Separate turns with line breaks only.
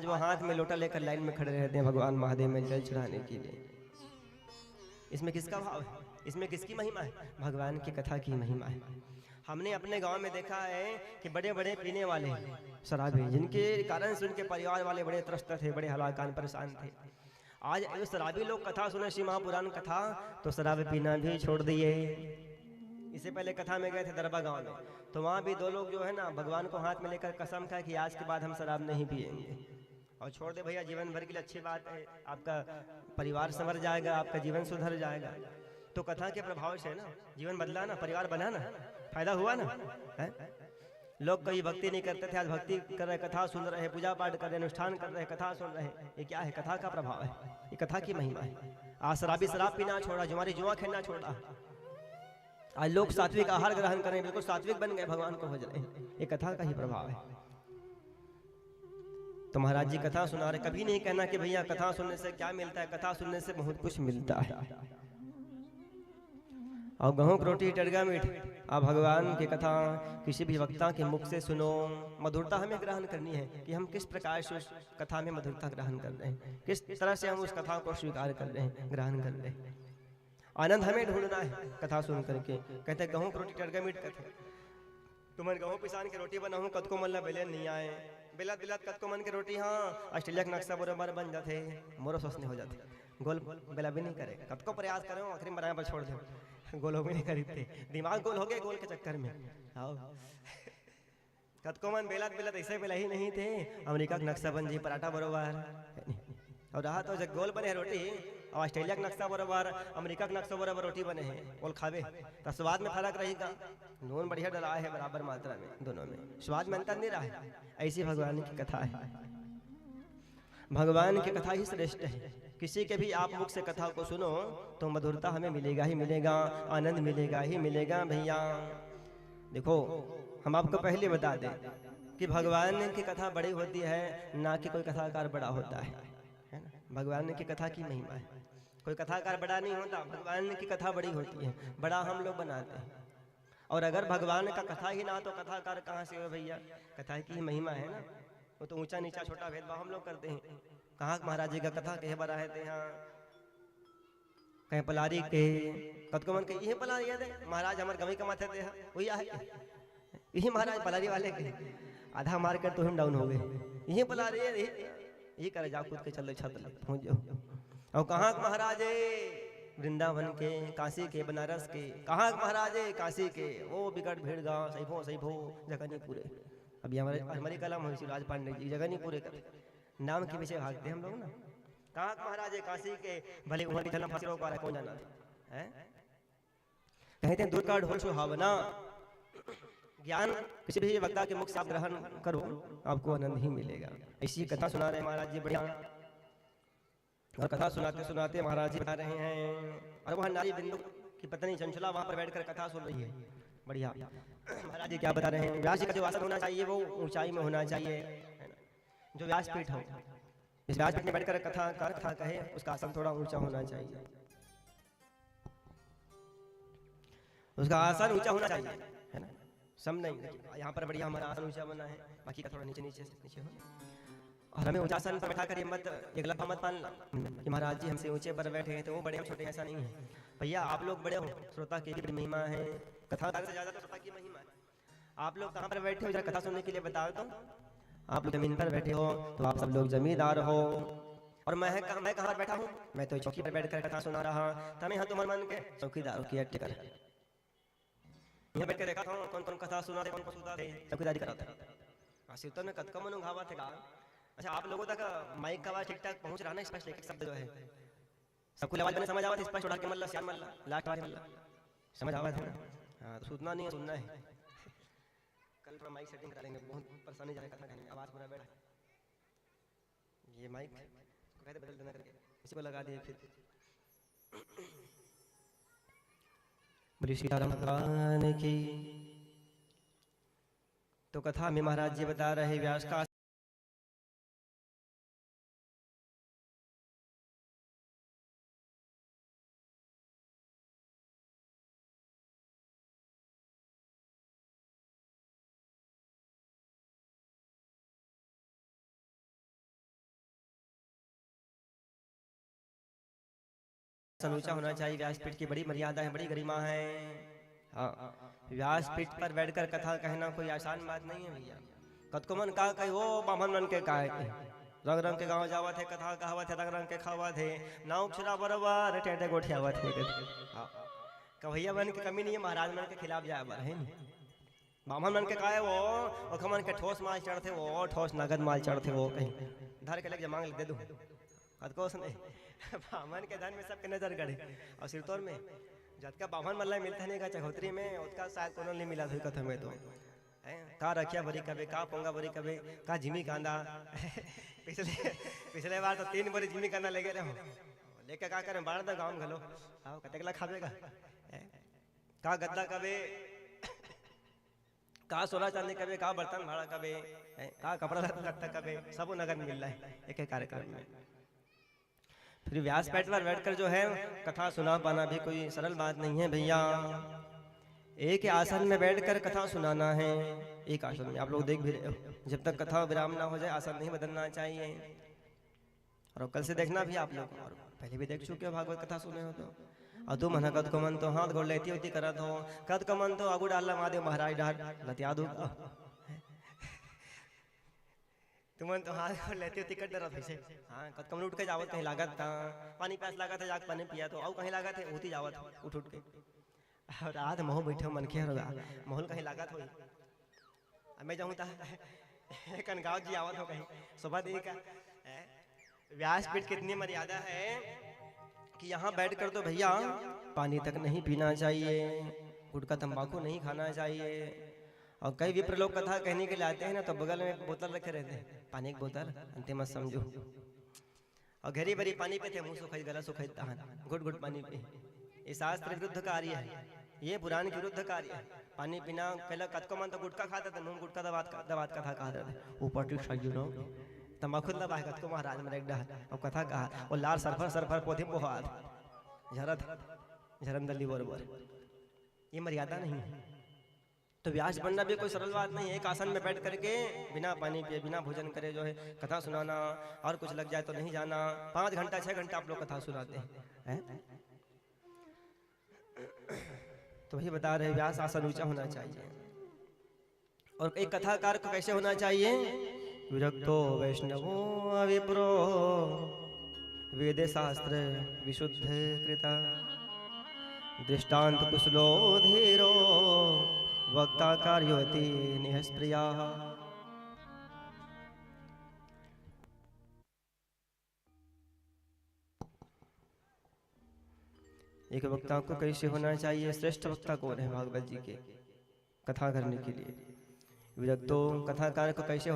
वो हाथ में लोटा लेकर लाइन में खड़े रहते हैं भगवान महादेव में जल चढ़ाने के लिए। इसमें किसका भाव है? इसमें किसकी महिमा है? भगवान की कथा की महिमा है। हमने अपने गांव में देखा है कि बड़े बड़े पीने वाले शराबी, जिनके कारण से उनके परिवार वाले बड़े त्रस्त थे, बड़े हलाकान परेशान थे। आज शराबी लोग कथा सुने, श्री महापुराण कथा, तो शराब पीना भी छोड़ दिए। इससे पहले कथा में गए थे दरबा गांव में, तो वहाँ भी दो लोग जो है ना भगवान को हाथ में लेकर कसम खाए कि आज के बाद हम शराब नहीं पिएंगे। और छोड़ दे भैया, जीवन भर के लिए अच्छी बात है, आपका परिवार संवर जाएगा, आपका जीवन सुधर जाएगा। तो कथा के प्रभाव से ना जीवन बदला ना, परिवार बना ना, फायदा हुआ ना है? लोग कभी भक्ति नहीं करते थे, आज भक्ति कर रहे, कथा सुन रहे, पूजा पाठ कर रहे, अनुष्ठान कर रहे, कथा सुन रहे। ये क्या है? कथा का प्रभाव है, ये कथा की महिमा है। आज शराबी शराब पीना छोड़ा, जुआरी जुआ खेलना छोड़ा, आज लोग सात्विक आहार ग्रहण करें, बिल्कुल सात्विक बन गए, भगवान को भज रहे हैं। ये कथा का ही प्रभाव है। तो महाराज जी कथा सुना रहे, कभी नहीं कहना कि भैया कथा सुनने से क्या मिलता है, कथा सुनने से बहुत कुछ मिलता है। और गेहूं की रोटी टरगा मीठ, आप भगवान की कथा किसी भी वक्ता के मुख से सुनो, मधुरता हमें ग्रहण करनी है कि हम किस प्रकार से उस कथा में मधुरता ग्रहण कर रहे हैं, किस तरह से हम उस कथा को स्वीकार कर रहे हैं, ग्रहण कर रहे हैं। आनंद हमें ढूंढना है कथा सुन करके। कहते गेहूं की रोटी टरगा मीठ कहते, तुम्हें गेहूं पिसान की रोटी बनाऊं, कद को मल्ला बेले नहीं आए, बिलत बिलत कद को मन की रोटी, हाँ ऑस्ट्रेलिया का नक्शा बराबर बन जाते, मोरो सोचने हो जाते, गोल बेला भी नहीं करे, कद को प्रयास करो, आखिरी में पर छोड़ दो, गोल हो भी नहीं खरीदते, दिमाग गोल हो गए गोल के चक्कर में। आओ कद को मन बेलत बिलत ऐसे बेला ही नहीं थे, अमेरिका का नक्शा बन जी पराठा बरोबर, और रहा तो जब गोल बने रोटी, ऑस्ट्रेलिया का नक्शा बराबर, अमेरिका का नक्शा बराबर रोटी बने हैं, बोल खावे तो स्वाद में फर्क रहेगा। नून बढ़िया डला है बराबर मात्रा में, दोनों में स्वाद में अंतर नहीं रहा है। ऐसी भगवान की कथा है, भगवान की कथा ही श्रेष्ठ है। किसी के भी आप मुख से कथा को सुनो तो मधुरता हमें मिलेगा ही मिलेगा, आनंद मिलेगा ही मिलेगा। भैया देखो, हम आपको पहले बता दें कि भगवान की कथा बड़ी होती है, ना कि कोई कथाकार बड़ा होता है ना? भगवान की कथा की महिमा है, कोई कथाकार बड़ा नहीं होता, भगवान की कथा बड़ी होती है, बड़ा हम लोग बनाते हैं। और अगर भगवान का कथा ही ना तो कथाकार कहाँ से हो भैया? कथा की महिमा है ना, वो तो ऊंचा नीचा छोटा भेदभाव हम लोग करते हैं। कहाँ महाराज जी का कथा कहे बड़ा है थे, यहाँ कहीं पलारी के कद को मन के ये पलारी है महाराज हमारे गमी कमाते थे, वही है यही महाराज पलारी वाले के आधा मार कर तो हम डाउन हो गए, यही पलारी है, ये करे जाओ खुद के चलो छत पहुंच जाओ। और कहाँ महाराज वृंदावन के, काशी के, बनारस के, कहाँ महाराज काशी के, वो बिगड़ भीड़ गाँव सही भो जगह नहीं पूरे। अभी हमारी कलम हुई राज पांडे जी, जगह नहीं पूरे करते, नाम के पीछे भागते हम लोग ना। कहाँ महाराज काशी के, भले उमर की चलम फसरों का कौन जाना है? कहते हैं दूध का ढोल सुहावना, ज्ञान किसी भी वक्ता के मुख से आप ग्रहण करो आपको आनंद ही मिलेगा। ऐसी कथा सुना रहे महाराज जी बढ़िया, और कथा सुनाते सुनाते महाराज जी बता रहे हैं, और वहाँ नारी बिंदु की पत्नी चंचला वहाँ पर बैठकर कथा सुन रही है बढ़िया। महाराज जी क्या बता रहे हैं? व्यास जी का जो आसन होना चाहिए वो ऊंचाई में होना चाहिए, जो व्यासपीठ हो, इस व्यासपीठ में बैठकर कथा कहे उसका आसन थोड़ा ऊंचा होना चाहिए, उसका आसन ऊंचा होना चाहिए, है ना? सब नहीं, यहाँ पर बढ़िया हमारा आसन ऊंचा बना है, बाकी का थोड़ा नीचे नीचे हो। और हमें ऊंचा आसन पर बैठा कर ये मत एकलव्य मत पालना कि महाराज जी हमसे ऊंचे पर बैठे हैं तो वो बड़े छोटे, ऐसा नहीं है भैया। आप लोग बड़े हो, श्रोता की भी महिमा है, कथा से ज्यादा तो श्रोता की महिमा है। आप लोग कहाँ पर बैठे हो जरा कथा सुनने के लिए बताओ तो? आप लोग जमीन पर बैठे हो तो आप सब लोग जमींदार हो, और मैं कहाँ बैठा हूँ? मैं तो चौकी पर बैठकर कथा सुना रहा, तमें हाँ तुम्हारे मन के चौकीदार की अटकर यहाँ बैठ कर देखा था कौन कौन कथा सुना रहे, कौन कौन सुना रहे, चौकीदारी कराता है। शीतल में कद का मन घावा थे। अच्छा आप लोगों तक माइक का आवाज ठीक ठाक पहुंच रहा ना? स्पष्ट एक शब्द जो है सबको आवाज समझ आवा, स्पष्ट उड़ा के मल्ला श्याम मल्ला लास्ट वाले मल्ला समझ आवा था। हाँ तो सुनना नहीं है, सुनना है। कल थोड़ा माइक सेटिंग करा लेंगे, बहुत परेशानी जा रही है कथा कहने में, आवाज पूरा बैठा ये माइक इसको कहते बदल देना करके इसी को लगा दिए फिर। बोली सीताराम भगवान की। तो कथा में महाराज जी बता रहे व्यास का ऊंचा होना चाहिए। व्यासपीठ की बड़ी मर्यादा है, बड़ी गरिमा है। हाँ, व्यासपीठ पर बैठकर कथा कहना कोई आसान बात नहीं है भैया। कतको मन का कही वो बामन मन के का रंग रंग के गाँव जावत है, कथा कहावत है, रंग रंग के खावत है, नाव छुरा बराबर टेंटे गोठियावत है। हाँ, कभैया मन की कमी नहीं है, महाराज मन के खिलाफ जाए बर है नहीं। बामन मन के का है वो खमन के ठोस माल चढ़ते वो ठोस नगद माल चढ़ते वो कहीं धर के लग मांग दे दूँ कतको सुने। बामन के धन में सबके नजर गड़े और सिरतौर में जतका बामन मल्ला मिलता नहीं का चौधरी में उसका शायद कोनो नहीं मिला हुई कथा में तो का रखिया बरी कबे का पोंगा बरी कबे का जिमी कांदा। पिछले बार तो 3 बरी जिमी कांदा लेके रहो लेके का करें बाढ़ गाँव घलो आओ कतेकला खाबेगा का गद्दा कबे का सोना चांदी कबे का बर्तन भाड़ा कबे का कपड़ा लत्ता कबे सब नगर में मिल रहा है एक एक कार्यक्रम में। फिर व्यासपीठ पर बैठकर जो है कथा सुना पाना भी कोई सरल बात नहीं है भैया। एक आसन में बैठकर कथा सुनाना है, एक आसन में आप लोग देख भी रहे हो। जब तक कथा विराम ना हो जाए आसन नहीं बदलना चाहिए। और कल से देखना भी आप लोग, और पहले भी देख चुके हो भागवत कथा सुने हो तो। और तुम हना कद को मन तो हाथ गोड़ लेती होती करत हो, कद को मन तो आगू डालना महादेव महाराज डाल लतिया दो तुमन तो हाथ गोड़ लेती होती कर डरत से। हाँ, कद कमन उठ के जावत कहीं लागत था पानी प्यास लागत है जाके पानी पिया तो और कहीं लागत है होती जावत उठ उठ के। और रात मोह बैठे मन के मोहल कहीं लागत हो मैं जाऊँ कन गाँव जी आवत हो कहीं सुबह दी का। व्यासपीठ कितनी मर्यादा है कि यहाँ बैठकर तो भैया पानी तक नहीं पीना चाहिए, गुटखा तंबाकू नहीं खाना चाहिए। और कई विप्र लोग कथा कहने के लिए आते हैं ना तो बगल में बोतल रखे रहते हैं, पानी की बोतल अंतिम मत समझो। और घेरी भरी पानी पे थे, मुंह सुखाई गला सुखाई तहन घुट घुट पानी पे। ये शास्त्र विरुद्ध कार्य है, ये पुराण के विरुद्ध कार्य है। पानी पीना पहले कतको मन तो गुटखा खाता था, मुंह गुटखा दबात कथा कहते थे ऊपर टी सही नो तंबाकू दबा कतको महाराज में एक डाल और कथा कहा और लाल सरफर सरफर पोधे पोहाद झरत झरंदली बरोबर। ये मर्यादा नहीं है। तो व्यास बनना भी कोई सरल बात नहीं है। एक आसन में बैठ करके बिना पानी पिए बिना भोजन करे जो है कथा सुनाना, और कुछ लग जाए तो नहीं जाना। 5 घंटा 6 घंटा आप लोग कथा सुनाते हैं। तो वही बता रहे व्यास आसन ऊंचा होना चाहिए। और एक कथाकार को कैसे होना चाहिए? विरक्तो वैष्णवो विप्रो वेद शास्त्र विशुद्ध कृता दृष्टांत कुशलो धीरो वक्ता कार्योति निःस्प्रिया। एक वक्ता को कैसे होना चाहिए? श्रेष्ठ वक्ता कौन है भागवत जी के कथा करने के लिए? विरक्तो कथाकार को कैसे